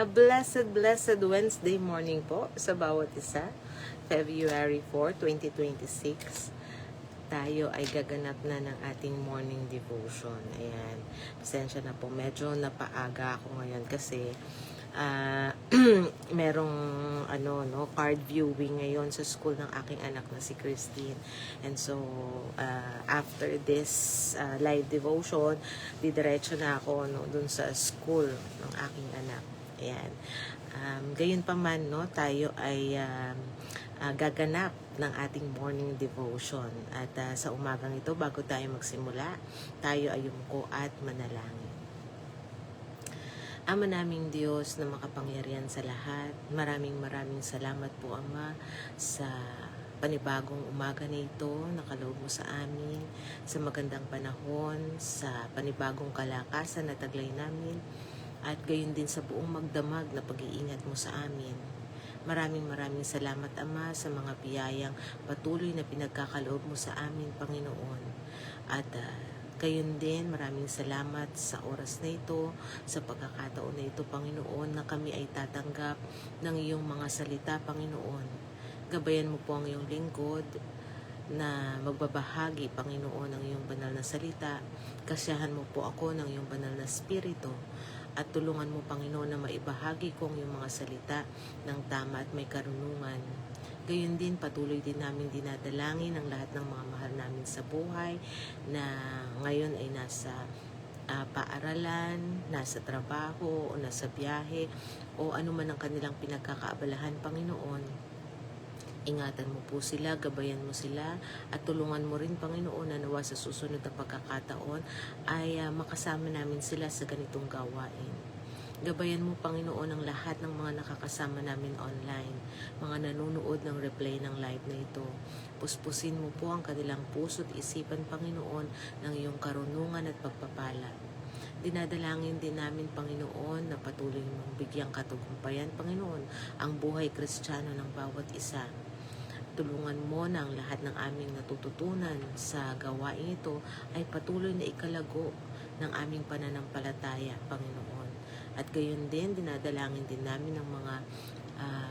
Blessed Wednesday morning po sa bawat isa. February 4, 2026. Tayo ay gaganap na ng ating morning devotion. Ayan. Pasensya na po. Medyo napaaga ako ngayon kasi merong card viewing ngayon sa school ng aking anak na si Christine. And so, after this live devotion, didiretso na ako dun sa school ng aking anak. Ayan. Gayon pa man, tayo ay gaganap ng ating morning devotion. At sa umagang ito, bago tayo magsimula, tayo ay yumuko at manalangin. Ama naming Diyos na makapangyarihan sa lahat, maraming salamat po, Ama, sa panibagong umaga na ito, nakaloob mo sa amin, sa magandang panahon, sa panibagong kalakasan na taglay namin, at gayon din sa buong magdamag na pag-iingat mo sa amin. Maraming salamat, Ama, sa mga biyayang patuloy na pinagkakaloob mo sa amin, Panginoon. At gayon din, maraming salamat sa oras na ito, sa pagkakataon na ito, Panginoon, na kami ay tatanggap ng iyong mga salita, Panginoon. Gabayan mo po ang iyong lingkod na magbabahagi, Panginoon, ng iyong banal na salita. Kasiyahan mo po ako ng iyong banal na spirito. At tulungan mo, Panginoon, na maibahagi ko ang iyong mga salita ng tama at may karunungan. Gayon din, patuloy din namin dinadalangin ang lahat ng mga mahal namin sa buhay na ngayon ay nasa paaralan, nasa trabaho, o nasa biyahe, o anuman ang kanilang pinagkakaabalahan, Panginoon. Ingatan mo po sila, gabayan mo sila, at tulungan mo rin, Panginoon, na nawa sa susunod na pagkakataon ay makasama namin sila sa ganitong gawain. Gabayan mo, Panginoon, ang lahat ng mga nakakasama namin online, mga nanonood ng replay ng live na ito. Puspusin mo po ang kanilang puso at isipan, Panginoon, ng iyong karunungan at pagpapala. Dinadalangin din namin, Panginoon, na patuloy mong bigyang katagumpayan, Panginoon, ang buhay Kristiyano ng bawat isa. Tulungan mo na ang lahat ng aming natututunan sa gawain ito ay patuloy na ikalago ng aming pananampalataya, Panginoon. At gayon din, dinadalangin din namin ang mga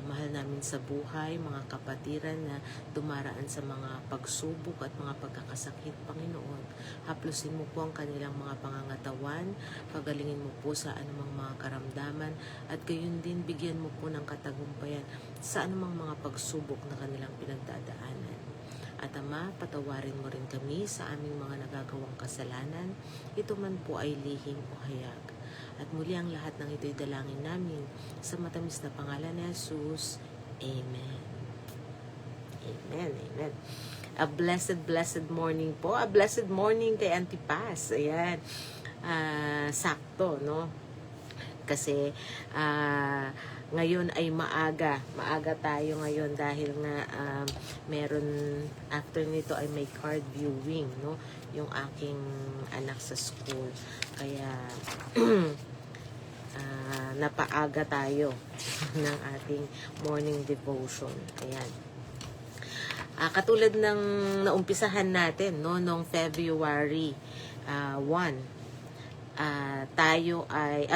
mahal namin sa buhay, mga kapatiran na dumaraan sa mga pagsubok at mga pagkakasakit, Panginoon. Haplusin mo po ang kanilang mga pangangatawan, pagalingin mo po sa anumang mga karamdaman, at gayon din bigyan mo po ng katagumpayan sa anumang mga pagsubok na kanilang pinagdadaanan. At Ama, patawarin mo rin kami sa aming mga nagagawang kasalanan, ito man po ay lihim o hayag. At muli ang lahat ng ito'y dalangin namin sa matamis na pangalan ni Jesus. Amen. Amen. Amen. A blessed morning po. A blessed morning kay Auntie Paz. Ayan. Sakto, no? Kasi ngayon ay maaga. Maaga tayo ngayon dahil nga meron, after nito ay may card viewing, no? Yung aking anak sa school. Kaya napaaga tayo ng ating morning devotion. Ayan. Katulad ng naumpisahan natin, no, noong February 1, tayo ay,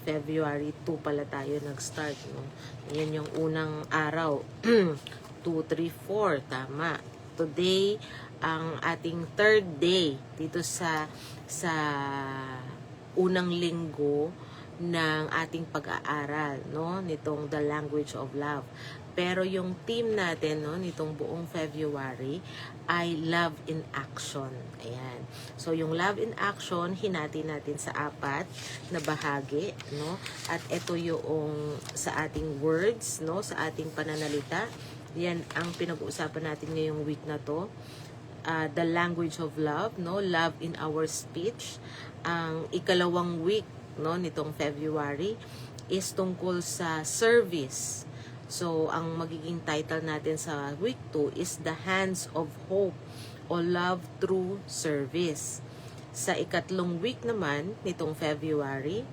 February 2 pala tayo nag-start, no? Yan yung unang araw. 2, 3, 4, tama. Today, ang ating third day dito sa unang linggo ng ating pag-aaral, no, nitong The Language of Love. Pero yung theme natin, no, nitong buong February ay Love in Action. Ayan. So yung Love in Action, hinati natin sa 4 na bahagi, no? At ito yung sa ating words, no, sa ating pananalita. Yan ang pinag-uusapan natin ngayong week na to. The Language of Love, no? Love in our speech. Ang ikalawang week, no, nitong February is tungkol sa service. So, ang magiging title natin sa week 2 is The Hands of Hope o Love Through Service. Sa ikatlong week naman nitong February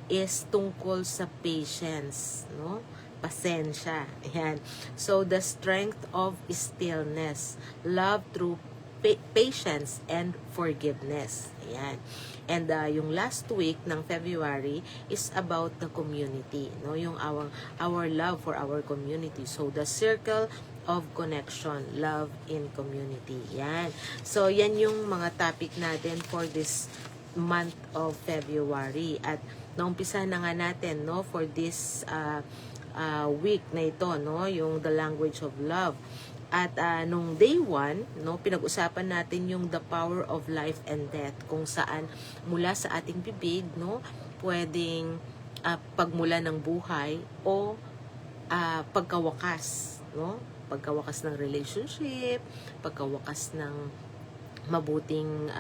is tungkol sa patience, no? Pasensya. Ayan. So, the strength of stillness. Love through patience and forgiveness. Ayan. And yung last week ng February is about the community, no? Yung our love for our community. So the circle of connection, love in community. Yan. So yan yung mga topic natin for this month of February. At naumpisa na nga natin, no, for this week na ito, no, yung the language of love. At nung day 1, no, pinag-usapan natin yung the power of life and death, kung saan mula sa ating bibig, no, pwedeng pagmula ng buhay o pagkawakas, no, pagkawakas ng relationship, pagkawakas ng mabuting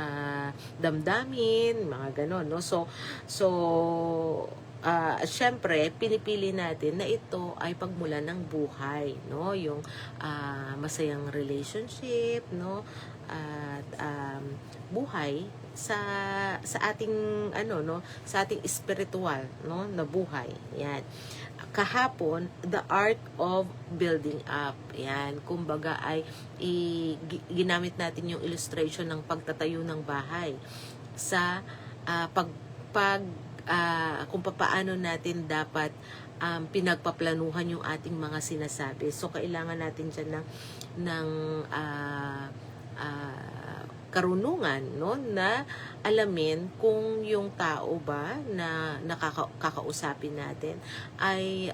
damdamin, mga ganon, no. So syempre, pinipili natin na ito ay pagmula ng buhay, no? Yung masayang relationship, no? At buhay sa ating no, sa ating spiritual, no, na buhay. Yan. Kahapon, the art of building up. Yan, kumbaga ay ginamit natin yung illustration ng pagtatayo ng bahay sa kung paano natin dapat pinagpaplanuhan yung ating mga sinasabi. So, kailangan natin dyan ng karunungan, no, na alamin kung yung tao ba na nakakausapin natin ay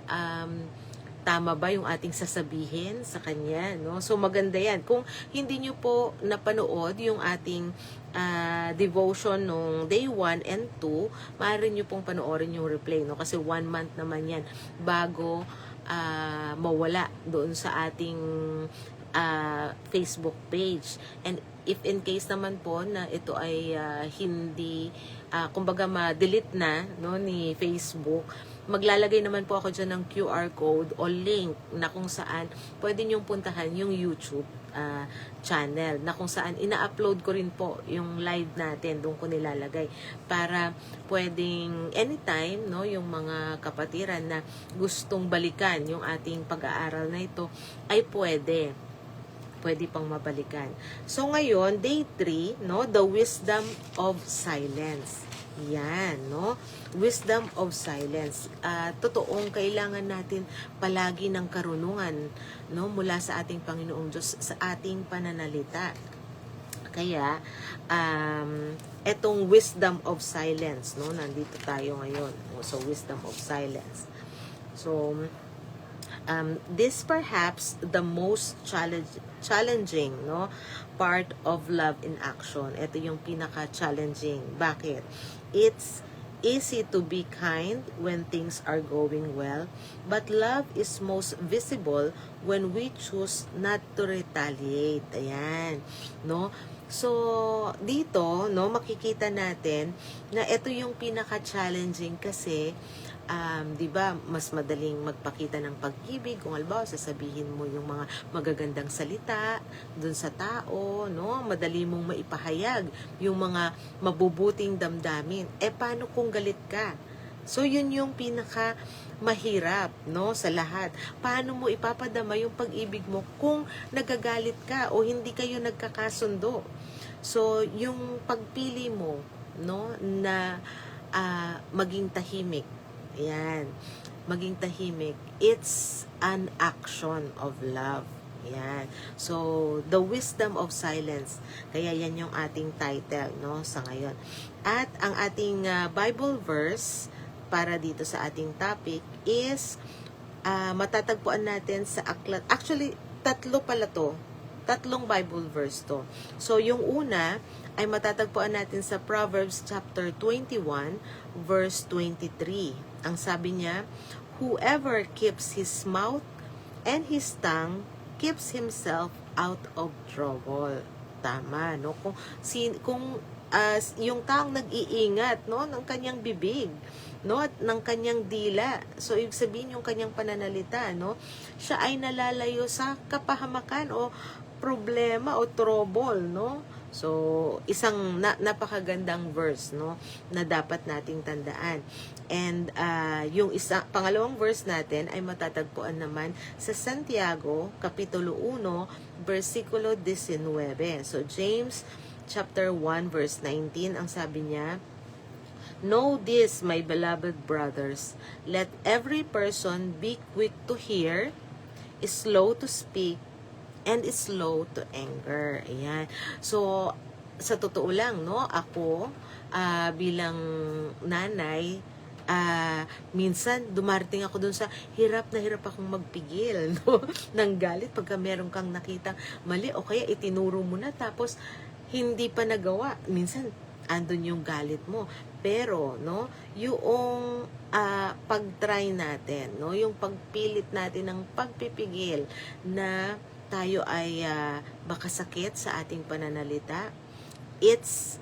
tama ba yung ating sasabihin sa kanya, no? So maganda yan. Kung hindi nyo po napanood yung ating devotion nung day 1 and 2, maaari nyo pong panoorin yung replay, no? Kasi 1 month naman yan bago mawala doon sa ating Facebook page. And if in case naman po na ito ay hindi, kumbaga ma-delete na, no, ni Facebook, maglalagay naman po ako dyan ng QR code o link na kung saan pwede nyong puntahan yung YouTube channel, na kung saan ina-upload ko rin po yung live natin, doon ko nilalagay para pwedeng anytime, no, yung mga kapatiran na gustong balikan yung ating pag-aaral na ito ay pwede pang mabalikan. So ngayon, day 3, no, the wisdom of silence. Yan, no? Wisdom of silence. Totoong kailangan natin palagi ng karunungan, no, mula sa ating Panginoong Diyos sa ating pananalita. Kaya etong wisdom of silence, no, nandito tayo ngayon. So wisdom of silence. So this perhaps the most challenging, no, part of love in action. Ito yung pinaka-challenging. Bakit? It's easy to be kind when things are going well, but love is most visible when we choose not to retaliate. Ayan, no? So, dito, no, makikita natin na ito yung pinaka-challenging kasi di ba, mas madaling magpakita ng pag-ibig kung halimbawa sasabihin mo yung mga magagandang salita dun sa tao, no? Madali mong maipahayag yung mga mabubuting damdamin. Paano kung galit ka? So, yun yung pinaka mahirap, no, sa lahat. Paano mo ipapadama yung pag-ibig mo kung nagagalit ka o hindi kayo nagkakasundo? So, yung pagpili mo, no, na maging tahimik. Ayan. Maging tahimik. It's an action of love. Ayan. So, the wisdom of silence. Kaya yan yung ating title, no, sa ngayon. At ang ating Bible verse para dito sa ating topic is matatagpuan natin sa aklat. Actually, tatlo pala to. Tatlong Bible verse to. So, yung una ay matatagpuan natin sa Proverbs chapter 21, verse 23. Ang sabi niya, whoever keeps his mouth and his tongue keeps himself out of trouble. Tama, no? Kung yung taong nag-iingat, no, ng kanyang bibig, no, at ng kanyang dila. So, ibig sabihin yung kanyang pananalita, no, siya ay nalalayo sa kapahamakan o problema o trouble, no? So, isang napakagandang verse, no, na dapat nating tandaan. And yung pangalawang verse natin ay matatagpuan naman sa Santiago, Kapitulo 1, versikulo 19. So, James chapter 1, verse 19, ang sabi niya, "Know this, my beloved brothers, let every person be quick to hear, slow to speak, and is slow to anger." Ayan. So, sa totoo lang, no, ako, bilang nanay, minsan dumarating ako dun sa hirap na hirap akong magpigil, no, ng galit pagka meron kang nakitang mali o kaya itinuro mo na tapos hindi pa nagawa. Minsan, andun yung galit mo. Pero, no, yung pag-try natin, no, yung pagpilit natin ng pagpipigil na tayo ay makasakit sa ating pananalita, it's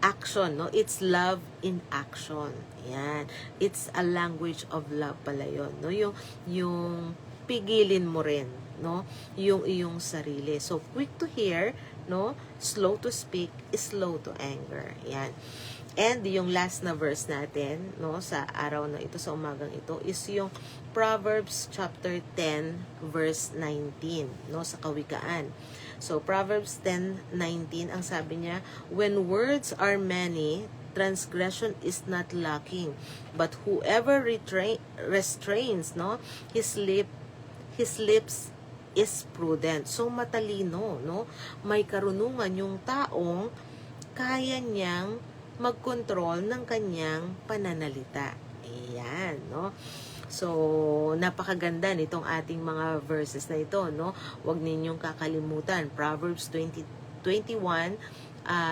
action, no? It's love in action. Yan. It's a language of love pala yun, no? Yung pigilin mo rin, no? Yung iyong sarili. So, quick to hear, no? Slow to speak, slow to anger. Yan. And yung last na verse natin, no, sa araw na ito, sa umagang ito, is yung Proverbs chapter 10, verse 19, no, sa Kawikaan. So, Proverbs 10:19, ang sabi niya, "When words are many, transgression is not lacking, but whoever restrains, no, his lips is prudent." So, matalino, no? May karunungan yung taong kaya niyang mag-control ng kanyang pananalita. Ayan, no? So, napakaganda nitong ating mga verses na ito, no? Huwag ninyong kakalimutan. Proverbs 21,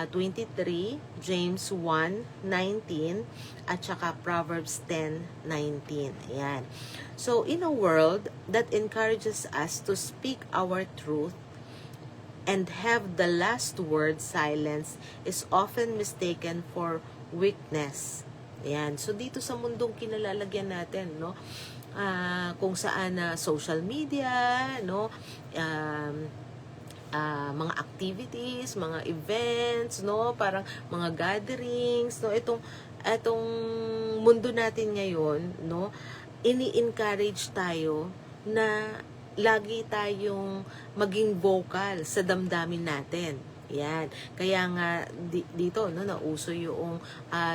23, James 1:19, at saka Proverbs 10:19. Ayan. So, in a world that encourages us to speak our truth and have the last word, silence is often mistaken for weakness. Ayan. So, dito sa mundong kinalalagyan natin, no, kung saan social media, no, mga activities, mga events, no, parang mga gatherings, no, itong mundo natin ngayon, no, ini-encourage tayo na lagi tayong maging vocal sa damdamin natin. Yan. Kaya nga dito, no, nauso yung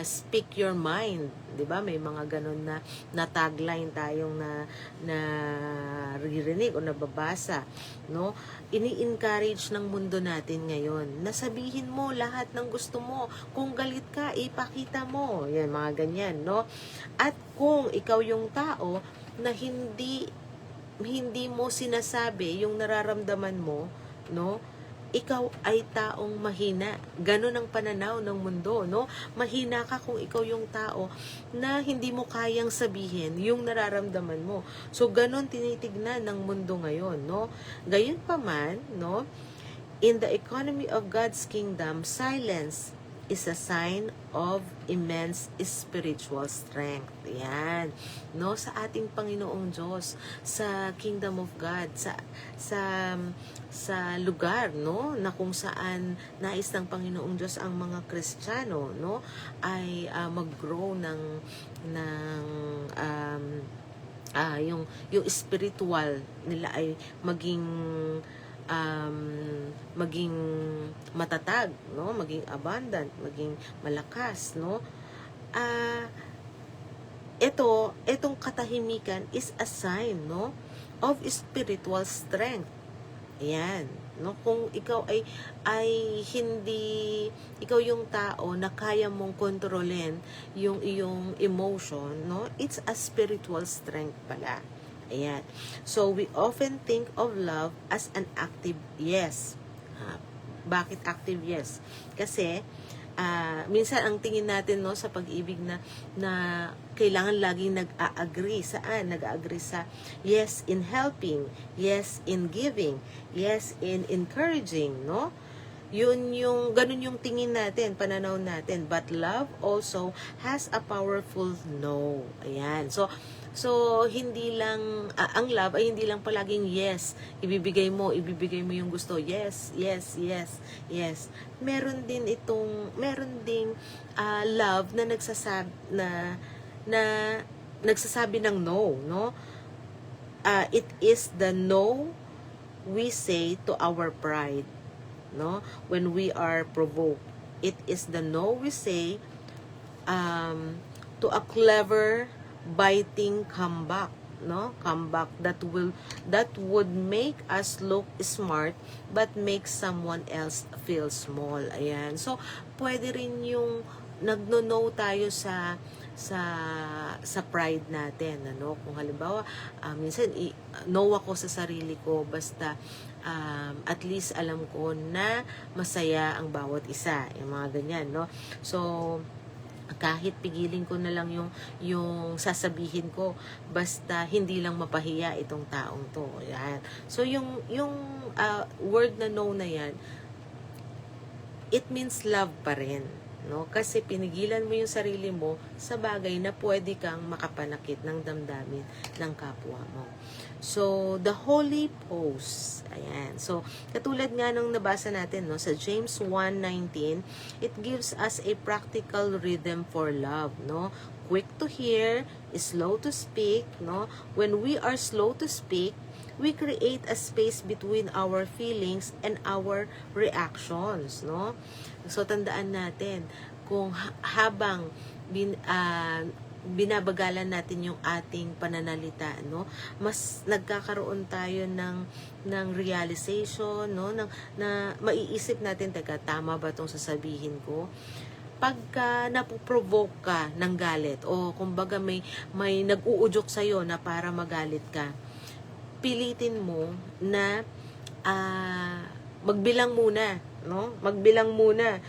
speak your mind, 'di ba? May mga ganun na tagline tayong na naririnig o nababasa, no? Ini-encourage ng mundo natin ngayon na sabihin mo lahat ng gusto mo. Kung galit ka, ipakita mo. Yan, mga ganyan, no? At kung ikaw yung tao na hindi mo sinasabi yung nararamdaman mo, no? Ikaw ay taong mahina. Ganon ang pananaw ng mundo, no? Mahina ka kung ikaw yung tao na hindi mo kayang sabihin yung nararamdaman mo. So, ganon tinitignan ng mundo ngayon, no? Gayunpaman, no? In the economy of God's kingdom, silence is a sign of immense spiritual strength. Yan. No, sa ating Panginoong Diyos, sa kingdom of God, sa lugar, no, na kung saan nais ng Panginoong Diyos ang mga Kristiyano, no, ay mag-grow yung spiritual nila ay maging matatag, no, maging abundant, maging malakas, no. Itong katahimikan is a sign, no, of spiritual strength. Ayan, no, kung ikaw ay hindi ikaw yung tao na kaya mong kontrolin yung iyong emotion, no, it's a spiritual strength pala. Ayan. So, we often think of love as an active yes. Bakit active yes? Kasi, minsan ang tingin natin, no, sa pag-ibig na kailangan laging nag-a-agree. Saan? Nag-a-agree sa yes in helping, yes in giving, yes in encouraging, no? Ganun yung tingin natin, pananaw natin. But love also has a powerful no. Ayan. So hindi lang, ang love ay hindi lang palaging yes. Ibibigay mo yung gusto. Yes, yes, yes, yes. Meron ding love na na nagsasabi ng no, no? It is the no we say to our pride, no? When we are provoked, it is the no we say to a clever biting comeback, no? Comeback that would make us look smart but make someone else feel small. Ayan. So pwede rin yung nagno-no tayo sa pride natin, ano? Kung halimbawa minsan no ako sa sarili ko, basta at least alam ko na masaya ang bawat isa, yung mga ganyan, no? So kahit pigilin ko na lang yung sasabihin ko, basta hindi lang mapahiya itong taong to. Yan. So yung word na no na yan, it means love pa rin, no? Kasi pinigilan mo yung sarili mo sa bagay na pwede kang makapanakit ng damdamin ng kapwa mo. So, the holy pose. Ayan. So, katulad nga nung nabasa natin, no, sa James 1:19, it gives us a practical rhythm for love, no? Quick to hear, slow to speak, no? When we are slow to speak, we create a space between our feelings and our reactions, no? So, tandaan natin, kung habang binabagalan natin yung ating pananalita, no, mas nagkakaroon tayo ng realization, no, na maiisip natin, teka, tama ba tong sasabihin ko? Pagka napoprovoke ka ng galit, o kumbaga may nag-uudyok sa'yo na para magalit ka, pilitin mo na magbilang muna, no? Magbilang muna.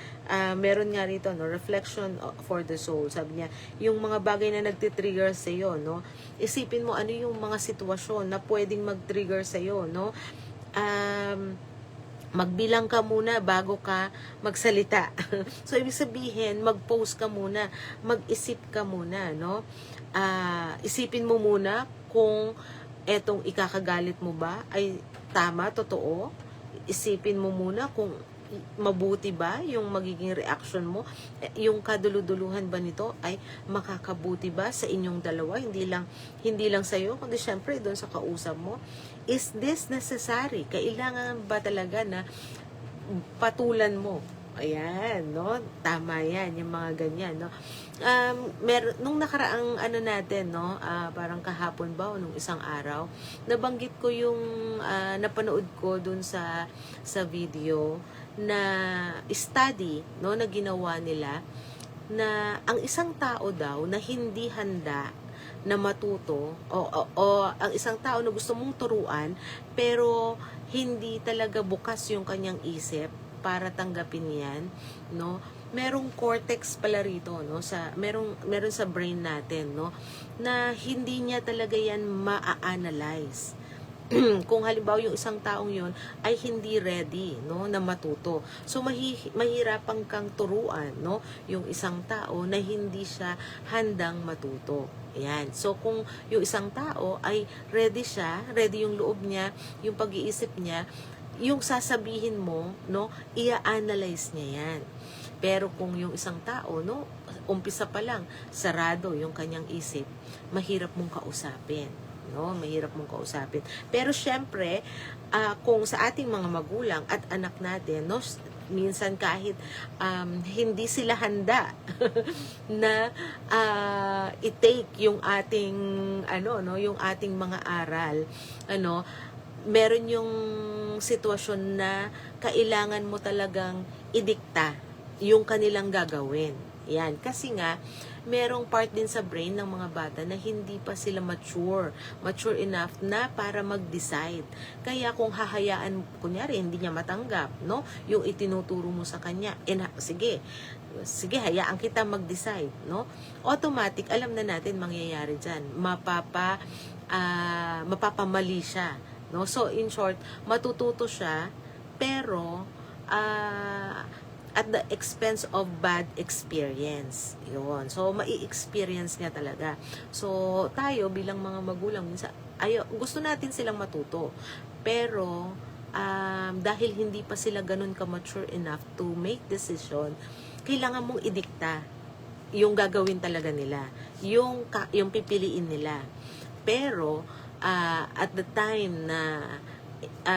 Meron nga rito, no, reflection for the soul. Sabi niya, yung mga bagay na nagtitrigger sa iyo, no? Isipin mo ano yung mga sitwasyon na pwedeng mag-trigger sa iyo, no? Magbilang ka muna bago ka magsalita. So ibig sabihin, mag-pause ka muna, mag-isip ka muna, no? Isipin mo muna kung etong ikakagalit mo ba ay tama, totoo. Isipin mo muna kung mabuti ba yung magiging reaction mo, yung kaduluduluhan ba nito ay makakabuti ba sa inyong dalawa, hindi lang sa iyo kundi syempre doon sa kausap mo. Is this necessary? Kailangan ba talaga na patulan mo? Ayan, no? Tama yan, yung mga ganyan, no? Nung nakaraang natin, no? Parang kahapon ba o nung isang araw, nabanggit ko yung napanood ko dun sa video na study, no, na ginawa nila, na ang isang tao daw na hindi handa na matuto o ang isang tao na gusto mong turuan pero hindi talaga bukas yung kanyang isip para tanggapin yan, no? Merong cortex pala rito, no, meron sa brain natin, no, na hindi niya talaga yan ma-analyze. Kung halimbawa yung isang taong yon ay hindi ready, no, na matuto. So mahirapan kang turuan, no, yung isang tao na hindi siya handang matuto. Ayan. So kung yung isang tao ay ready siya, ready yung loob niya, yung pag-iisip niya, yung sasabihin mo, no, i-analyze niya yan. Pero kung yung isang tao, no, umpisa pa lang, sarado yung kanyang isip, mahirap mong kausapin. No, mahirap mong kausapin. Pero syempre, kung sa ating mga magulang at anak natin, no, minsan kahit hindi sila handa na i-take yung ating yung ating mga aral, meron yung sitwasyon na kailangan mo talagang idikta yung kanilang gagawin. Yan, kasi nga merong part din sa brain ng mga bata na hindi pa sila mature enough na para mag-decide. Kaya kung hahayaan, kunyari, hindi niya matanggap, no, yung itinuturo mo sa kanya, sige, hayaan kita mag-decide, no? Automatic, alam na natin mangyayari dyan. Mapapamali siya, no? So, in short, matututo siya, pero at the expense of bad experience. Yun. So, mai-experience niya talaga. So, tayo bilang mga magulang, minsan, gusto natin silang matuto. Pero, dahil hindi pa sila ganun ka-mature enough to make decision, kailangan mong idikta yung gagawin talaga nila. Yung pipiliin nila. Pero, at the time na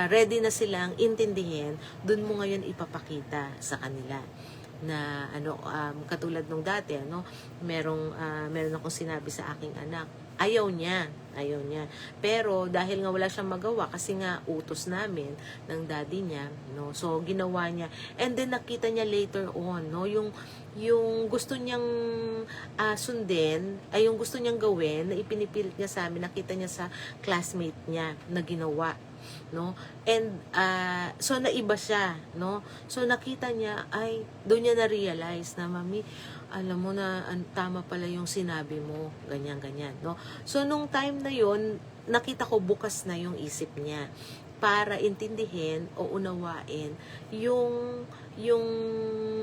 ready na silang intindihin, dun mo ngayon ipapakita sa kanila na katulad nung dati meron akong sinabi sa aking anak, ayaw niya pero dahil nga wala siyang magawa kasi nga utos namin ng daddy niya so ginawa niya, and then nakita niya later on yung gusto niyang sundin ay yung gusto niyang gawin na ipinipilit niya sa amin, nakita niya sa classmate niya na ginawa and so naiba siya so nakita niya, ay doon niya na-realize na, mami, alam mo na tama pala yung sinabi mo, ganyan so nung time na yon nakita ko bukas na yung isip niya para intindihin o unawain yung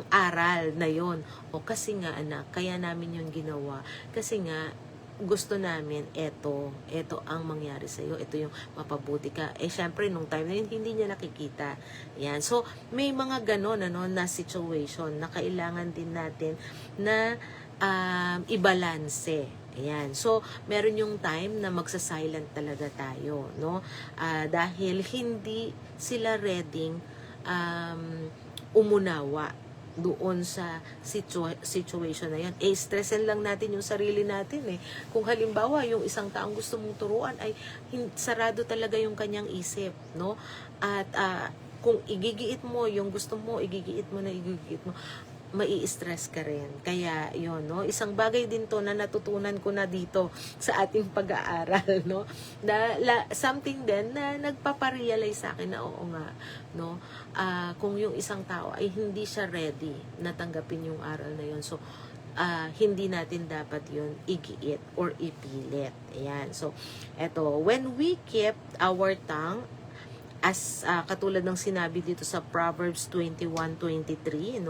aral na yon. O kasi nga anak, kaya namin yung ginawa kasi nga gusto namin, eto ang mangyari sa'yo, ito yung mapabuti ka. Syempre, nung time na yun, hindi niya nakikita. Yan. So, may mga ganon, na situation na kailangan din natin na ibalanse. Ayan. So, meron yung time na magsa-silent talaga tayo, dahil hindi sila ready umunawa doon sa situation na yan. Stressin lang natin yung sarili natin Kung halimbawa, yung isang taong gusto mong turuan ay sarado talaga yung kanyang isip, At kung igigiit mo yung gusto mo, igigiit mo, mai-stress ka rin. Kaya, yun, isang bagay din to na natutunan ko na dito sa ating pag-aaral, something din na nagpaparealize sa akin na oo nga, kung yung isang tao ay hindi siya ready na tanggapin yung aral na yun. So, hindi natin dapat yun igiit or ipilit. Ayan. So, eto, when we keep our tongue, as katulad ng sinabi dito sa Proverbs 21:23,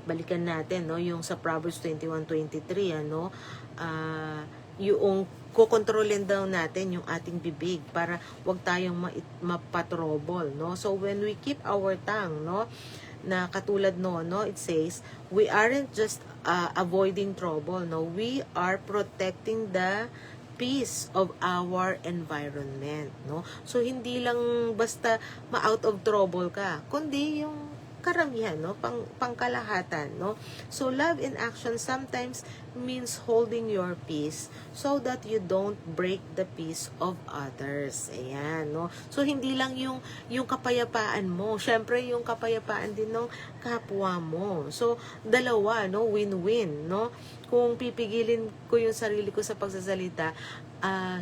balikan natin yung sa Proverbs 21:23, yung kokontrolin daw natin yung ating bibig para wag tayong mapatrobol, So when we keep our tongue, na katulad it says, we aren't just avoiding trouble, we are protecting the peace of our environment, So, hindi lang basta ma-out of trouble ka, kundi yung karamihan, pangkalahatan, So, love in action sometimes means holding your peace so that you don't break the peace of others. Ayan, So, hindi lang yung kapayapaan mo. Syempre, yung kapayapaan din ng kapwa mo. So, dalawa, win-win, Kung pipigilin ko yung sarili ko sa pagsasalita,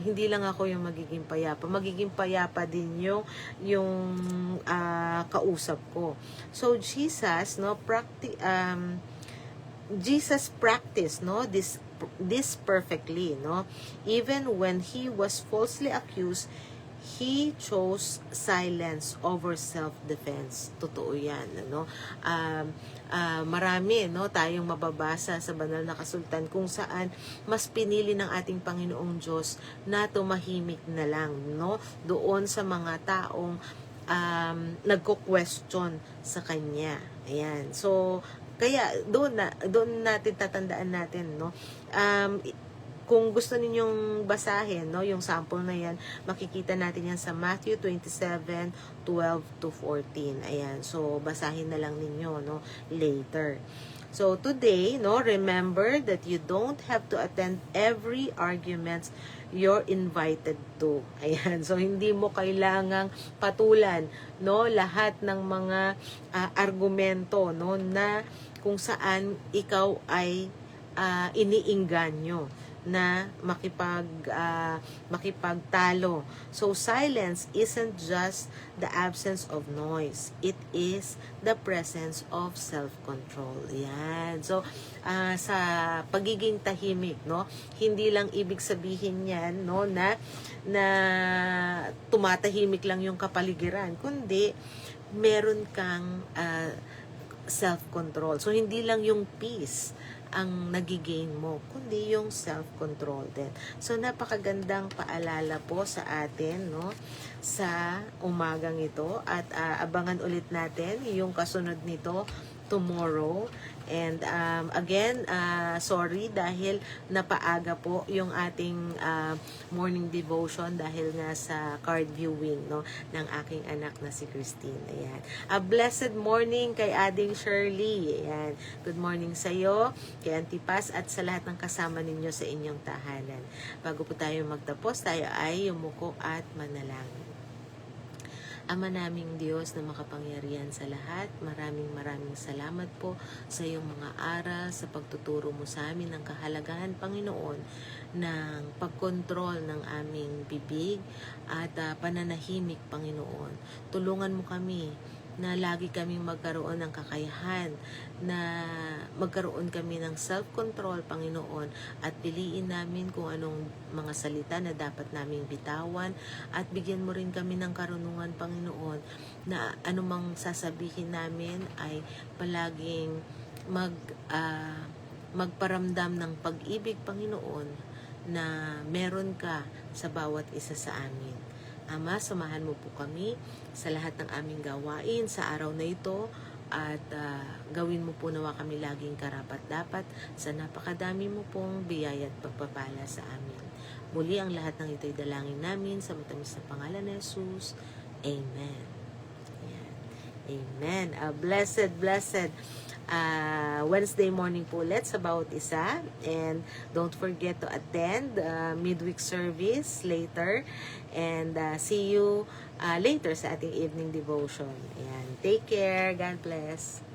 hindi lang ako yung magiging payapa din yung kausap ko. So Jesus Jesus practiced this perfectly, even when he was falsely accused, he chose silence over self-defense. Totoo yan, marami, tayong mababasa sa banal na kasultan kung saan mas pinili ng ating Panginoong Diyos na tumahimik na lang, doon sa mga taong nagko-question sa Kanya. Ayan. So, kaya doon natin tatandaan natin, kung gusto ninyong basahin, yung sample na yan, makikita natin yan sa Matthew 27:12-14. Ayan. So, basahin na lang ninyo, later. So, today, remember that you don't have to attend every argument you're invited to. Ayan. So, hindi mo kailangang patulan, lahat ng mga argumento, na kung saan ikaw ay iniingganyo na makipagtalo. So, silence isn't just the absence of noise. It is the presence of self-control. Yan. So, sa pagiging tahimik, hindi lang ibig sabihin yan, na tumatahimik lang yung kapaligiran, kundi meron kang self-control. So, hindi lang yung peace ang nagigain mo, kundi yung self-control din. So, napakagandang paalala po sa atin, no, sa umagang ito. At abangan ulit natin yung kasunod nito tomorrow. And again, sorry dahil napaaga po yung ating morning devotion dahil nga sa card viewing, no, ng aking anak na si Christine. Ayan. A blessed morning kay Ading Shirley. Ayan. Good morning sa iyo, kay Auntie Paz at sa lahat ng kasama ninyo sa inyong tahanan. Bago po tayo magtapos, tayo ay yumuko at manalangin. Ama naming Diyos na makapangyarihan sa lahat, maraming salamat po sa iyong mga aral, sa pagtuturo mo sa amin ng kahalagahan, Panginoon, ng pagkontrol ng aming bibig at pananahimik, Panginoon. Tulungan mo kami na lagi kaming magkaroon ng kakayahan, na magkaroon kami ng self-control, Panginoon, at piliin namin kung anong mga salita na dapat naming bitawan, at bigyan mo rin kami ng karunungan, Panginoon, na anumang sasabihin namin ay palaging magparamdam ng pag-ibig, Panginoon, na meron ka sa bawat isa sa amin. Ama, samahan mo po kami sa lahat ng aming gawain sa araw na ito at gawin mo po nawa kami laging karapat-dapat sa napakadami mo pong biyaya at pagpapala sa amin. Muli ang lahat ng ito'y dalangin namin sa matamis na pangalan ni Jesus. Amen. Ayan. Amen. A blessed Wednesday morning po ulit sa bawat isa, and don't forget to attend midweek service later, and see you later sa ating evening devotion. Ayan. Take care. God bless.